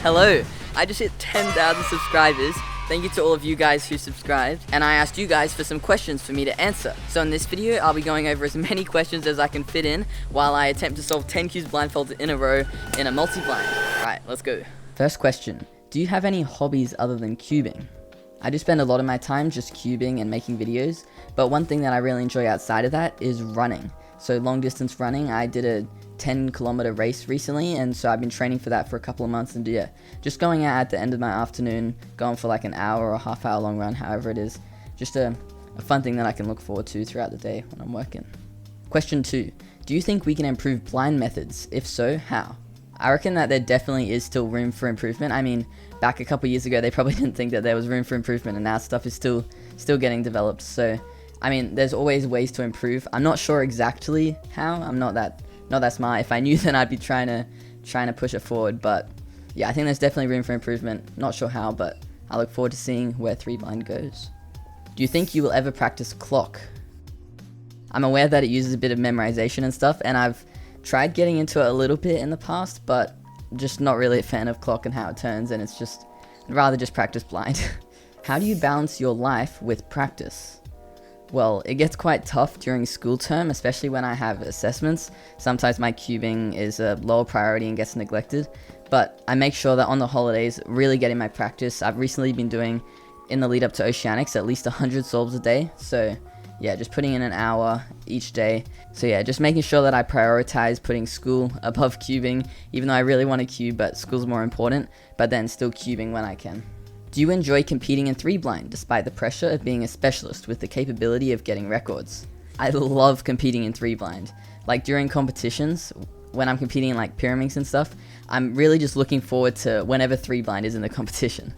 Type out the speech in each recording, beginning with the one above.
Hello, I just hit 10,000 subscribers. Thank you to all of you guys who subscribed, and I asked you guys for some questions for me to answer. So in this video, I'll be going over as many questions as I can fit in while I attempt to solve 10 cubes blindfolded in a row in a multi-blind. Alright, let's go. First question, do you have any hobbies other than cubing? I do spend a lot of my time just cubing and making videos, but one thing that I really enjoy outside of that is running. So long distance running, I did a 10-kilometer race recently, and so I've been training for that for a couple of months, and yeah, just going out at the end of my afternoon, going for like an hour or a half hour long run, however it is, just a fun thing that I can look forward to throughout the day when I'm working. Question 2, do you think we can improve blind methods? If so, how? I reckon that there definitely is still room for improvement. I mean, back a couple years ago, they probably didn't think that there was room for improvement, and now stuff is still getting developed. So, I mean, there's always ways to improve. I'm not sure exactly how. I'm not that smart. If I knew, then I'd be trying to push it forward. But yeah, I think there's definitely room for improvement. Not sure how, but I look forward to seeing where 3 blind goes. Do you think you will ever practice clock? I'm aware that it uses a bit of memorization and stuff, and I've tried getting into it a little bit in the past, but just not really a fan of clock and how it turns, and it's just, I'd rather just practice blind. How do you balance your life with practice? Well, it gets quite tough during school term, especially when I have assessments. Sometimes my cubing is a lower priority and gets neglected, but I make sure that on the holidays, really getting my practice. I've recently been doing, in the lead up to Oceanics, at least 100 solves a day, so yeah, just putting in an hour each day. So yeah, just making sure that I prioritize putting school above cubing, even though I really want to cube, but school's more important, but then still cubing when I can. Do you enjoy competing in 3 blind, despite the pressure of being a specialist with the capability of getting records? I love competing in 3 blind. Like during competitions, when I'm competing in like Pyraminx and stuff, I'm really just looking forward to whenever 3 blind is in the competition.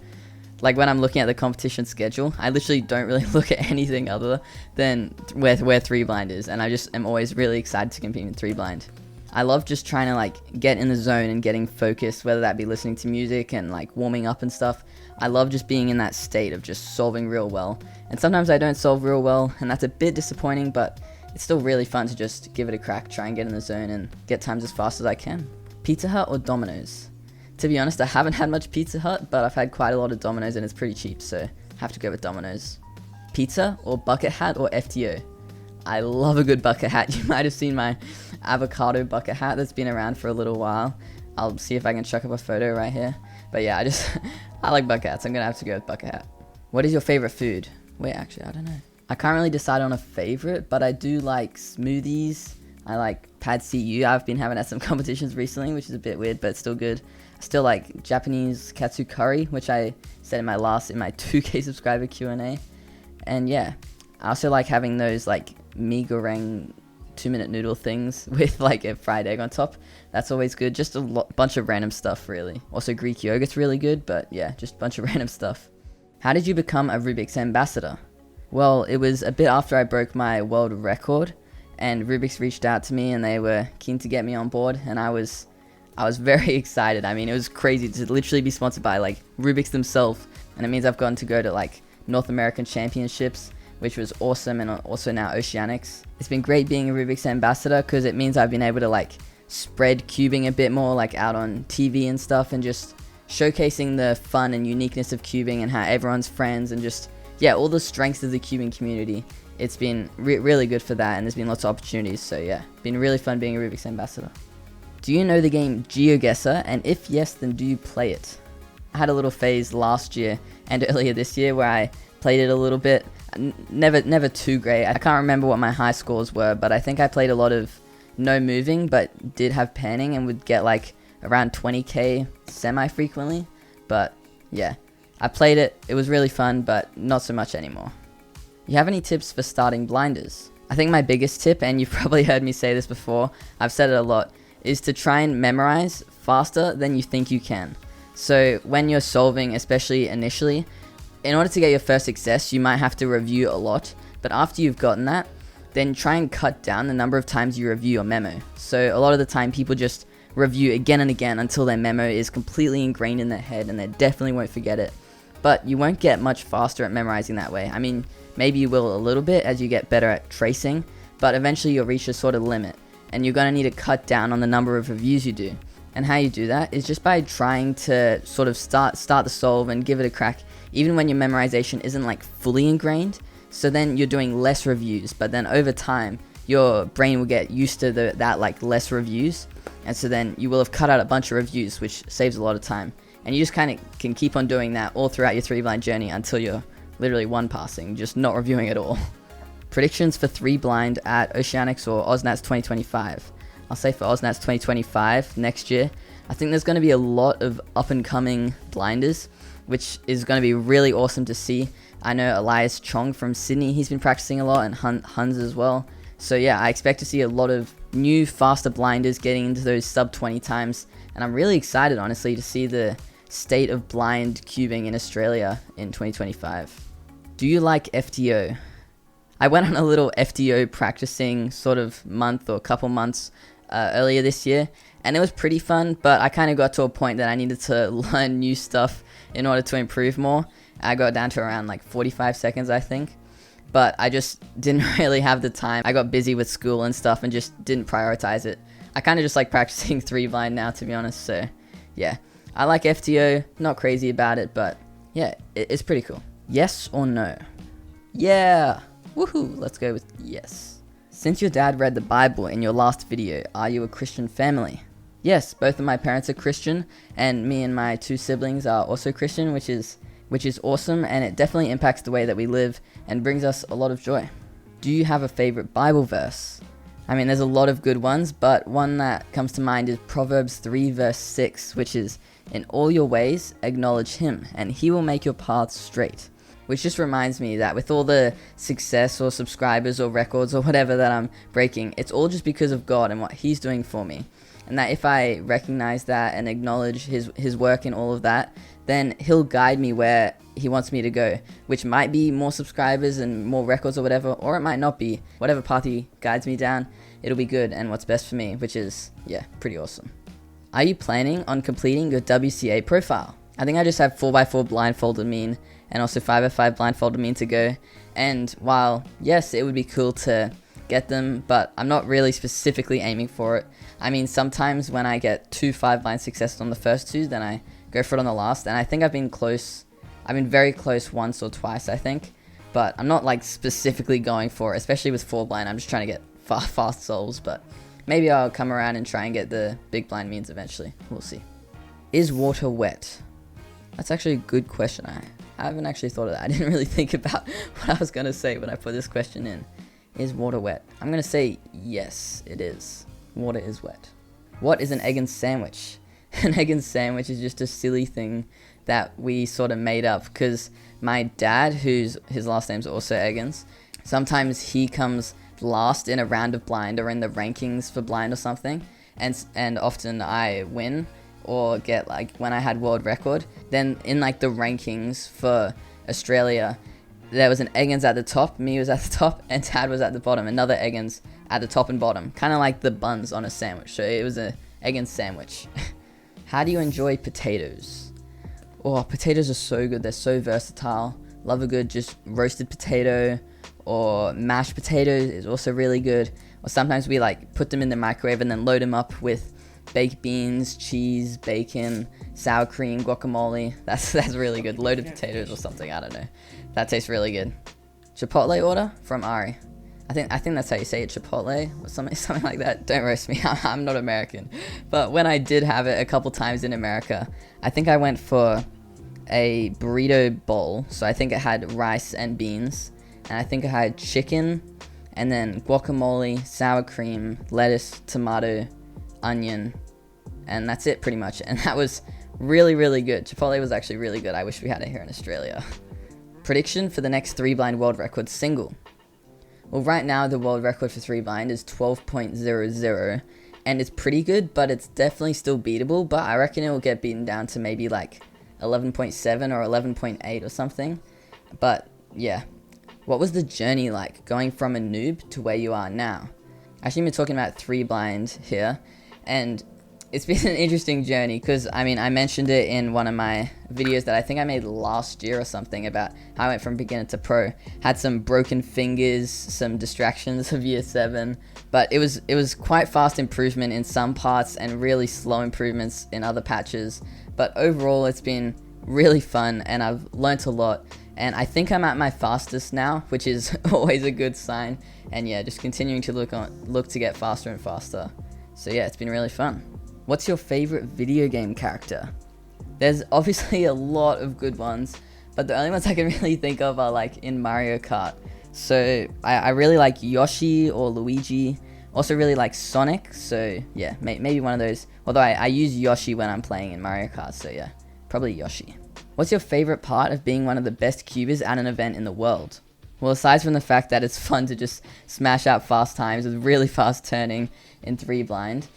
Like when I'm looking at the competition schedule, I literally don't really look at anything other than where 3 blind is, and I just am always really excited to compete in 3 blind. I love just trying to like get in the zone and getting focused, whether that be listening to music and like warming up and stuff. I love just being in that state of just solving real well, and sometimes I don't solve real well, and that's a bit disappointing, but it's still really fun to just give it a crack, try and get in the zone and get times as fast as I can. Pizza Hut or Domino's? To be honest, I haven't had much Pizza Hut, but I've had quite a lot of Domino's and it's pretty cheap, so I have to go with Domino's. Pizza or bucket hat or FTO? I love a good bucket hat. You might have seen my Avocado bucket hat that's been around for a little while. I'll see if I can chuck up a photo right here. But yeah, I like bucket hats. I'm gonna have to go with bucket hat. What is your favorite food? Wait, actually, I don't know. I can't really decide on a favorite, but I do like smoothies. I like pad see ew. I've been having at some competitions recently, which is a bit weird, but it's still good. I still like Japanese katsu curry, which I said in my 2K subscriber QNA. And yeah, I also like having those like mee goreng 2-minute noodle things with like a fried egg on top. That's always good. Just a bunch of random stuff, really. Also Greek yogurt's really good, but yeah, just a bunch of random stuff. How did you become a Rubik's ambassador? Well, it was a bit after I broke my world record, and Rubik's reached out to me and they were keen to get me on board, and I was very excited. I mean, it was crazy to literally be sponsored by like Rubik's themselves, and it means I've gotten to go to like North American Championships, which was awesome, and also now Oceanics. It's been great being a Rubik's ambassador because it means I've been able to like spread cubing a bit more, like out on TV and stuff, and just showcasing the fun and uniqueness of cubing and how everyone's friends, and just yeah, all the strengths of the cubing community. It's been really good for that, and there's been lots of opportunities, so yeah, been really fun being a Rubik's ambassador. Do you know the game GeoGuessr, and if yes, then do you play it? I had a little phase last year and earlier this year where I played it a little bit. Never too great. I can't remember what my high scores were, but I think I played a lot of no moving, but did have panning and would get like around 20k semi-frequently. But yeah, I played it. It was really fun, but not so much anymore. You have any tips for starting blinders? I think my biggest tip, and you've probably heard me say this before, I've said it a lot, is to try and memorize faster than you think you can. So when you're solving, especially initially, in order to get your first success, you might have to review a lot, but after you've gotten that, then try and cut down the number of times you review your memo. So a lot of the time people just review again and again until their memo is completely ingrained in their head and they definitely won't forget it. But you won't get much faster at memorizing that way. I mean, maybe you will a little bit as you get better at tracing, but eventually you'll reach a sort of limit, and you're going to need to cut down on the number of reviews you do. And how you do that is just by trying to sort of start the solve and give it a crack, even when your memorization isn't like fully ingrained. So then you're doing less reviews, but then over time, your brain will get used to that like less reviews. And so then you will have cut out a bunch of reviews, which saves a lot of time. And you just kind of can keep on doing that all throughout your 3 blind journey until you're literally 1 passing, just not reviewing at all. Predictions for 3 blind at Oceanics or OzNats 2025. I'll say for OzNats 2025 next year, I think there's going to be a lot of up and coming blinders, which is going to be really awesome to see. I know Elias Chong from Sydney, he's been practicing a lot, and Hans as well. So yeah, I expect to see a lot of new, faster blinders getting into those sub 20 times, and I'm really excited, honestly, to see the state of blind cubing in Australia in 2025. Do you like FTO? I went on a little FTO practicing sort of month or couple months earlier this year, and it was pretty fun, but I kind of got to a point that I needed to learn new stuff in order to improve more. I got down to around like 45 seconds, I think, but I just didn't really have the time. I got busy with school and stuff and just didn't prioritize it. I kind of just like practicing 3 blind now, to be honest, so yeah. I like FTO, not crazy about it, but yeah, it's pretty cool. Yes or no? Yeah! Woohoo! Let's go with yes. Since your dad read the Bible in your last video, are you a Christian family? Yes, both of my parents are Christian, and me and my 2 siblings are also Christian, which is awesome, and it definitely impacts the way that we live and brings us a lot of joy. Do you have a favorite Bible verse? I mean, there's a lot of good ones, but one that comes to mind is Proverbs 3 verse 6, which is, "In all your ways, acknowledge him, and he will make your paths straight." Which just reminds me that with all the success or subscribers or records or whatever that I'm breaking, it's all just because of God and what he's doing for me. And that if I recognize that and acknowledge his work in all of that, then he'll guide me where he wants me to go, which might be more subscribers and more records or whatever, or it might not be. Whatever path he guides me down, it'll be good and what's best for me, which is, yeah, pretty awesome. Are you planning on completing your WCA profile? I think I just have 4x4 blindfolded mean and also 5x5 blindfolded mean to go. And while, yes, it would be cool to get them, but I'm not really specifically aiming for it. I mean, sometimes when I get 2 5 blind successes on the first 2, then I go for it on the last. And I think I've been close. I've been very close once or twice, I think. But I'm not like specifically going for it, especially with 4 blind. I'm just trying to get fast solves, but maybe I'll come around and try and get the big blind means eventually. We'll see. Is water wet? That's actually a good question. I haven't actually thought of that. I didn't really think about what I was going to say when I put this question in. Is water wet? I'm going to say yes, it is. Water is wet. What is an egg and sandwich? An egg and sandwich is just a silly thing that we sort of made up because my dad, his last name's also Eggins, sometimes he comes last in a round of blind or in the rankings for blind or something, and often I win or get like when I had world record. Then in like the rankings for Australia, there was an Eggins at the top, me was at the top, and Dad was at the bottom. Another Eggins at the top and bottom, kind of like the buns on a sandwich. So it was a Eggins sandwich. How do you enjoy potatoes? Oh, potatoes are so good. They're so versatile. Love a good just roasted potato, or mashed potatoes is also really good. Or sometimes we like put them in the microwave and then load them up with baked beans, cheese, bacon, sour cream, guacamole. That's really good. Loaded potatoes or something, I don't know. That tastes really good. Chipotle order from Ari. I think that's how you say it, Chipotle or something like that. Don't roast me. I'm not American. But when I did have it a couple times in America, I think I went for a burrito bowl. So I think it had rice and beans, and I think it had chicken, and then guacamole, sour cream, lettuce, tomato, onion, and that's it pretty much. And that was really, really good. Chipotle was actually really good. I wish we had it here in Australia. Prediction for the next 3 blind world record single. Well, right now the world record for 3 blind is 12.00, and it's pretty good, but it's definitely still beatable. But I reckon it will get beaten down to maybe like 11.7 or 11.8 or something. But yeah, what was the journey like going from a noob to where you are now? Actually, we're talking about 3 blind here, and It's been an interesting journey because, I mean, I mentioned it in one of my videos that I think I made last year or something about how I went from beginner to pro. Had some broken fingers, some distractions of year 7, but it was quite fast improvement in some parts and really slow improvements in other patches. But overall, it's been really fun and I've learnt a lot. And I think I'm at my fastest now, which is always a good sign. And yeah, just continuing to look to get faster and faster. So yeah, it's been really fun. What's your favorite video game character? There's obviously a lot of good ones, but the only ones I can really think of are like in Mario Kart. So I really like Yoshi or Luigi. Also really like Sonic, so yeah, maybe one of those. Although I use Yoshi when I'm playing in Mario Kart, so yeah, probably Yoshi. What's your favorite part of being one of the best cubers at an event in the world? Well, aside from the fact that it's fun to just smash out fast times with really fast turning in 3 blind,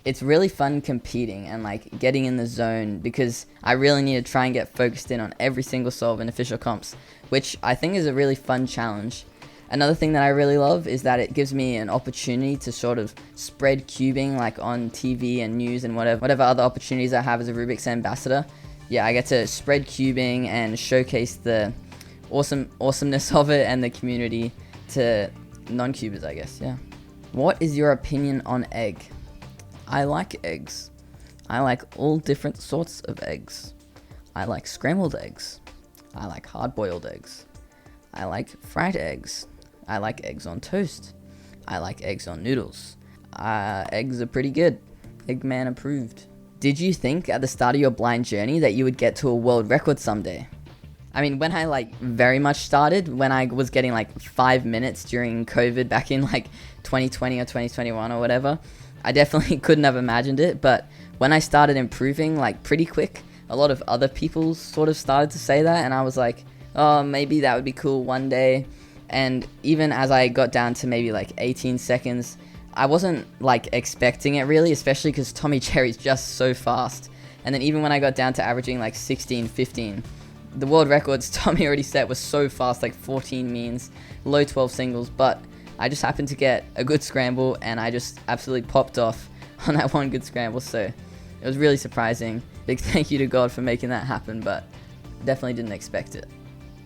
it's really fun competing and like getting in the zone because I really need to try and get focused in on every single solve in official comps, which I think is a really fun challenge. Another thing that I really love is that it gives me an opportunity to sort of spread cubing like on TV and news and whatever other opportunities I have as a Rubik's ambassador. Yeah, I get to spread cubing and showcase the awesomeness of it and the community to non-cubers, I guess, yeah. What is your opinion on egg? I like eggs. I like all different sorts of eggs. I like scrambled eggs. I like hard-boiled eggs. I like fried eggs. I like eggs on toast. I like eggs on noodles. Eggs are pretty good. Eggman approved. Did you think at the start of your blind journey that you would get to a world record someday? I mean, when I like very much started, when I was getting like 5 minutes during COVID back in like 2020 or 2021 or whatever, I definitely couldn't have imagined it. But when I started improving like pretty quick, a lot of other people sort of started to say that, and I was like, oh, maybe that would be cool one day. And even as I got down to maybe like 18 seconds, I wasn't like expecting it really, especially because Tommy Jerry's just so fast. And then even when I got down to averaging like 16, 15, the world records Tommy already set was so fast, like 14 means, low 12 singles, but I just happened to get a good scramble and I just absolutely popped off on that one good scramble, so it was really surprising. Big thank you to God for making that happen, but definitely didn't expect it.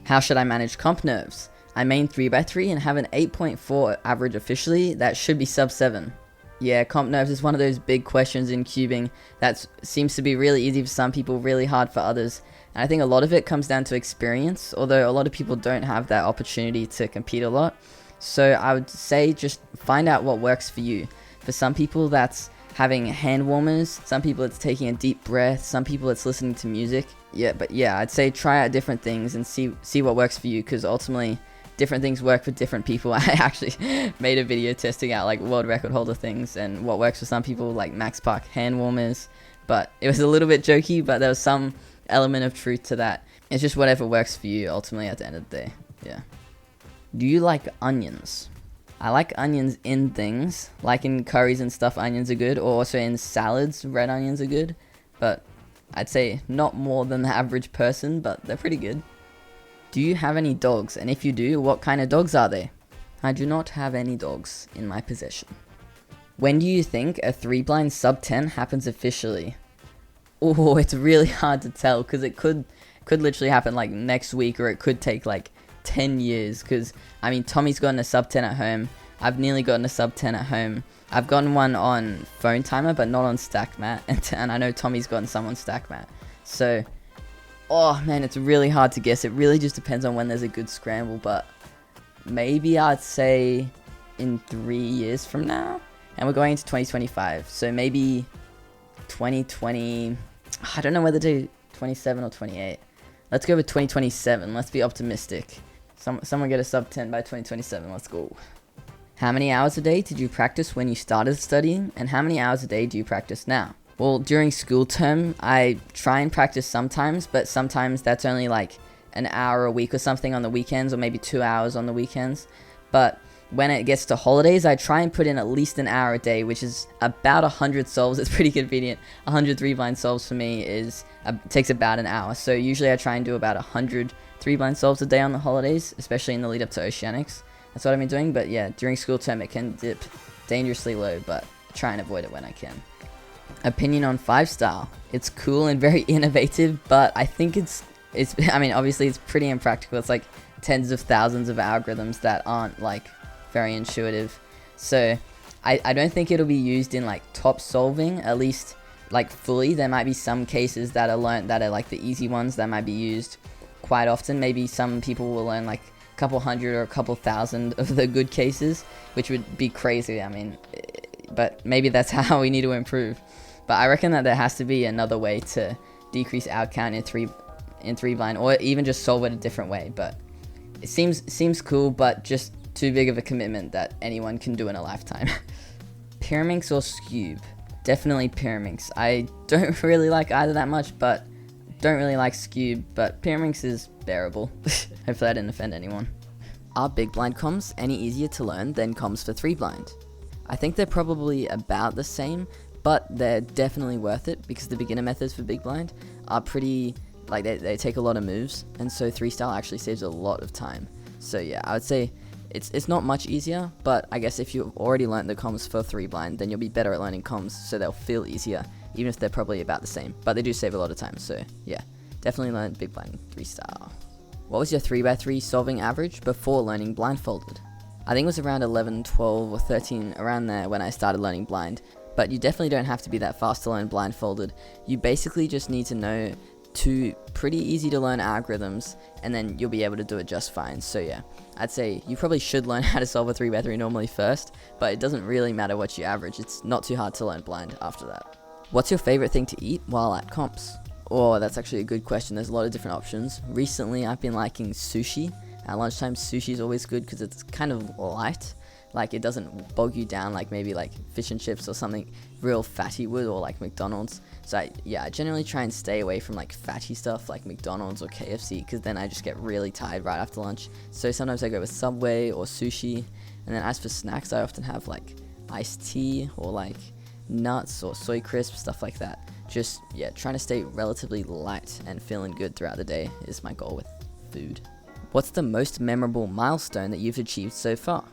How should I manage comp nerves? I main 3x3 and have an 8.4 average officially. That should be sub 7. Yeah, comp nerves is one of those big questions in cubing that seems to be really easy for some people, really hard for others. And I think a lot of it comes down to experience, although a lot of people don't have that opportunity to compete a lot. So I would say just find out what works for you. For some people that's having hand warmers, some people it's taking a deep breath, some people it's listening to music. Yeah, I'd say try out different things and see what works for you, because ultimately different things work for different people. I actually made a video testing out like world record holder things and what works for some people, like Max Park hand warmers, but it was a little bit jokey, but there was some element of truth to that. It's just whatever works for you ultimately at the end of the day. Yeah. Do you like onions? I like onions in things, like in curries and stuff, onions are good, or also in salads, red onions are good, but I'd say not more than the average person, but they're pretty good. Do you have any dogs? And if you do, what kind of dogs are they? I do not have any dogs in my possession. When do you think a 3 blind sub 10 happens officially? Oh, it's really hard to tell, because it could literally happen like next week, or it could take like 10 years, because I mean Tommy's gotten a sub 10 at home. I've nearly gotten a sub 10 at home. I've gotten one on phone timer, but not on stack mat, and I know Tommy's gotten some on stack mat. So oh man, it's really hard to guess. It really just depends on when there's a good scramble, but maybe I'd say in 3 years from now, and we're going into 2025, so maybe 2020, I don't know whether to do 27 or 28. Let's go with 2027. Let's be optimistic. Someone get a sub 10 by 2027. Let's go. How many hours a day did you practice when you started studying, and how many hours a day do you practice now? Well, during school term, I try and practice sometimes, but sometimes that's only like an hour a week or something on the weekends, or maybe 2 hours on the weekends. But when it gets to holidays, I try and put in at least an hour a day, which is about 100 solves. It's pretty convenient. 100 3-blind solves for me takes about an hour. So usually I try and do about 100 3-blind solves a day on the holidays, especially in the lead up to Oceanics. That's what I've been doing. But yeah, during school term, it can dip dangerously low, but I try and avoid it when I can. Opinion on 5-star. It's cool and very innovative, but I think I mean, obviously it's pretty impractical. It's like tens of thousands of algorithms that aren't like very intuitive. So I don't think it'll be used in like top solving, at least like fully. There might be some cases that are learned that are like the easy ones that might be used quite often. Maybe some people will learn like a couple hundred or a couple thousand of the good cases, which would be crazy. I mean, but maybe that's how we need to improve. But I reckon that there has to be another way to decrease out count in three blind, or even just solve it a different way. But it seems cool, but just too big of a commitment that anyone can do in a lifetime. Pyraminx or Skewb? Definitely Pyraminx. I don't really like either that much, but don't really like Skewb, but Pyraminx is bearable. Hopefully I didn't offend anyone. Are big blind comms any easier to learn than comms for 3 blind? I think they're probably about the same, but they're definitely worth it because the beginner methods for big blind are pretty, like they take a lot of moves, and so 3-style actually saves a lot of time. So yeah, I would say it's not much easier, but I guess if you've already learned the comms for 3 blind, then you'll be better at learning comms, so they'll feel easier, even if they're probably about the same. But they do save a lot of time, so yeah, definitely learn big blind 3-star. What was your 3x3 solving average before learning Blindfolded? I think it was around 11, 12, or 13, around there when I started learning blind. But you definitely don't have to be that fast to learn Blindfolded. You basically just need to know 2 pretty easy to learn algorithms, and then you'll be able to do it just fine. So yeah, I'd say you probably should learn how to solve a 3x3 normally first, but it doesn't really matter what you average. It's not too hard to learn blind after that. What's your favorite thing to eat while at comps? Oh, that's actually a good question. There's a lot of different options. Recently, I've been liking sushi. At lunchtime, sushi is always good because it's kind of light. Like, it doesn't bog you down like maybe like fish and chips or something real fatty would, or like McDonald's. So I generally try and stay away from like fatty stuff like McDonald's or KFC, because then I just get really tired right after lunch. So sometimes I go with Subway or sushi. And then as for snacks, I often have like iced tea or like nuts or soy crisps, stuff like that. Just, yeah, trying to stay relatively light and feeling good throughout the day is my goal with food. What's the most memorable milestone that you've achieved so far?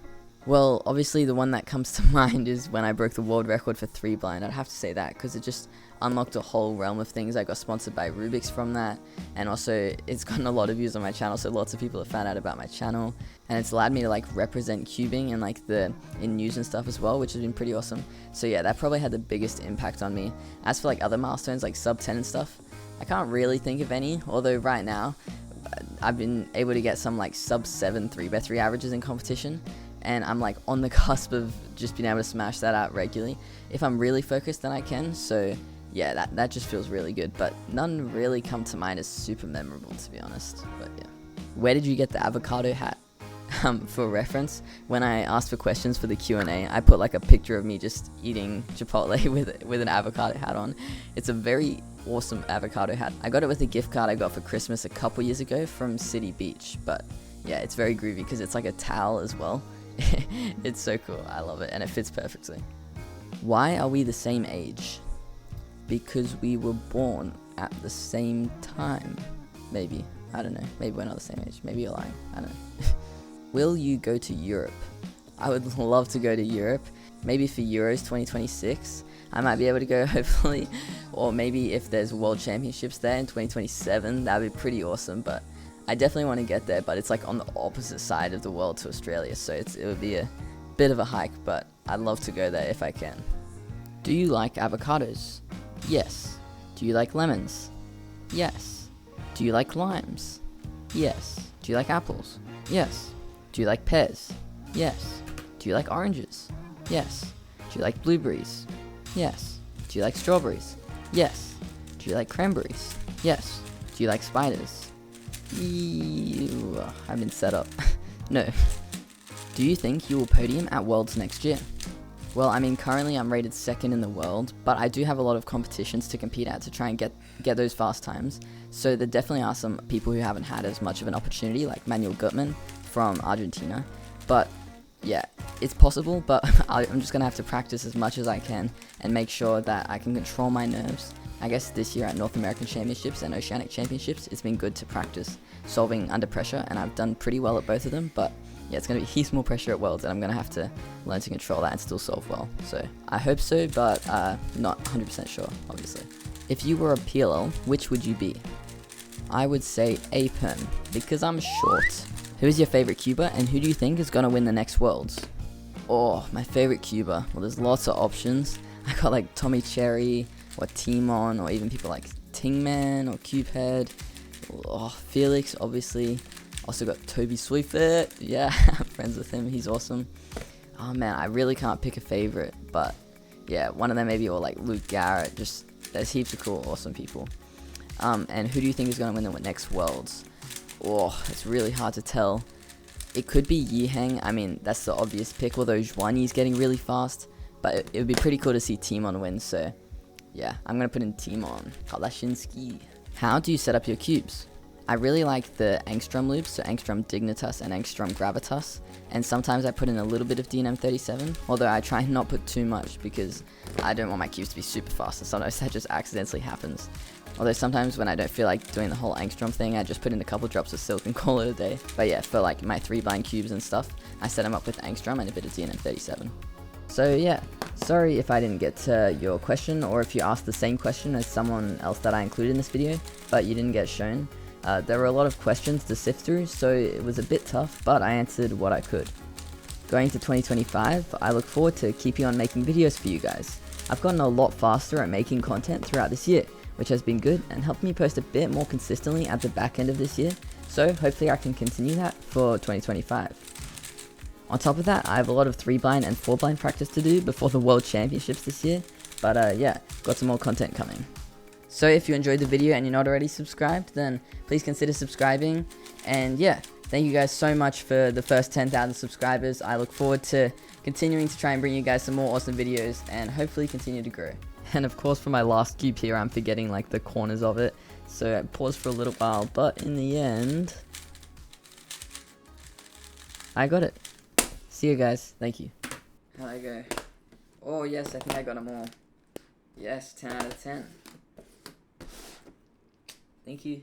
Well, obviously the one that comes to mind is when I broke the world record for 3 blind. I'd have to say that because it just unlocked a whole realm of things. I got sponsored by Rubik's from that, and also it's gotten a lot of views on my channel, so lots of people have found out about my channel, and it's allowed me to like represent cubing and like in news and stuff as well, which has been pretty awesome. So yeah, that probably had the biggest impact on me. As for like other milestones like sub 10 and stuff, I can't really think of any, although right now I've been able to get some like sub 7 3x3 averages in competition, and I'm like on the cusp of just being able to smash that out regularly. If I'm really focused, then I can. So yeah, that just feels really good, but none really come to mind as super memorable, to be honest. But yeah. Where did you get the avocado hat? For reference, when I asked for questions for the Q&A, I put like a picture of me just eating Chipotle with an avocado hat on. It's a very awesome avocado hat. I got it with a gift card I got for Christmas a couple years ago from City Beach, but yeah, it's very groovy because it's like a towel as well. It's so cool. I love it, and it fits perfectly. Why are we the same age? Because we were born at the same time. Maybe. I don't know. Maybe we're not the same age. Maybe you're lying. I don't know. Will you go to Europe? I would love to go to Europe. Maybe for Euros 2026. I might be able to go, hopefully. Or maybe if there's World Championships there in 2027, that would be pretty awesome. But I definitely want to get there, but it's like on the opposite side of the world to Australia, so it would be a bit of a hike, but I'd love to go there if I can. Do you like avocados? Yes. Do you like lemons? Yes. Do you like limes? Yes. Do you like apples? Yes. Do you like pears? Yes. Do you like oranges? Yes. Do you like blueberries? Yes. Do you like strawberries? Yes. Do you like cranberries? Yes. Do you like spiders? Ew, I've been set up. No. Do you think you will podium at Worlds next year? Well, I mean, currently I'm rated 2nd in the world, but I do have a lot of competitions to compete at to try and get those fast times. So there definitely are some people who haven't had as much of an opportunity, like Manuel Gutmann from Argentina. But yeah, it's possible, but I'm just going to have to practice as much as I can and make sure that I can control my nerves. I guess this year at North American Championships and Oceanic Championships, it's been good to practice solving under pressure, and I've done pretty well at both of them. But yeah, it's going to be heaps more pressure at worlds, and I'm going to have to learn to control that and still solve well. So I hope so, but not 100% sure, obviously. If you were a PLL, which would you be? I would say Apen, because I'm short. Who is your favorite cuber, and who do you think is going to win the next worlds? Oh, my favorite cuber. Well, there's lots of options. I got like Tommy Cherry, or Timon, or even people like Tingman, or Cubehead. Oh, Felix, obviously. Also got Toby Sweetfoot. Yeah, I'm friends with him. He's awesome. Oh man, I really can't pick a favorite, but yeah, one of them maybe, or like Luke Garrett. Just there's heaps of cool, awesome people. And who do you think is going to win the next worlds? Oh, it's really hard to tell. It could be Yiheng. I mean, that's the obvious pick, although Zhuanyi's getting really fast. But it would be pretty cool to see Timon win, so yeah, I'm going to put in Timon. Kalashinsky. How do you set up your cubes? I really like the Angstrom loops, so Angstrom Dignitas and Angstrom Gravitas, and sometimes I put in a little bit of DNM37, although I try not put too much because I don't want my cubes to be super fast, and sometimes that just accidentally happens. Although sometimes when I don't feel like doing the whole Angstrom thing, I just put in a couple drops of silk and call it a day. But yeah, for like my 3 blind cubes and stuff, I set them up with Angstrom and a bit of DNM37. So yeah, sorry if I didn't get to your question, or if you asked the same question as someone else that I included in this video, but you didn't get shown. There were a lot of questions to sift through, so it was a bit tough, but I answered what I could. Going to 2025, I look forward to keeping on making videos for you guys. I've gotten a lot faster at making content throughout this year, which has been good and helped me post a bit more consistently at the back end of this year, so hopefully I can continue that for 2025. On top of that, I have a lot of 3 blind and 4 blind practice to do before the World Championships this year, but yeah, got some more content coming. So if you enjoyed the video and you're not already subscribed, then please consider subscribing, and yeah, thank you guys so much for the first 10,000 subscribers. I look forward to continuing to try and bring you guys some more awesome videos and hopefully continue to grow. And of course for my last cube here, I'm forgetting like the corners of it, so I paused for a little while, but in the end, I got it. See you guys. Thank you. How'd I go? Oh yes, I think I got them all. Yes, 10 out of 10. Thank you.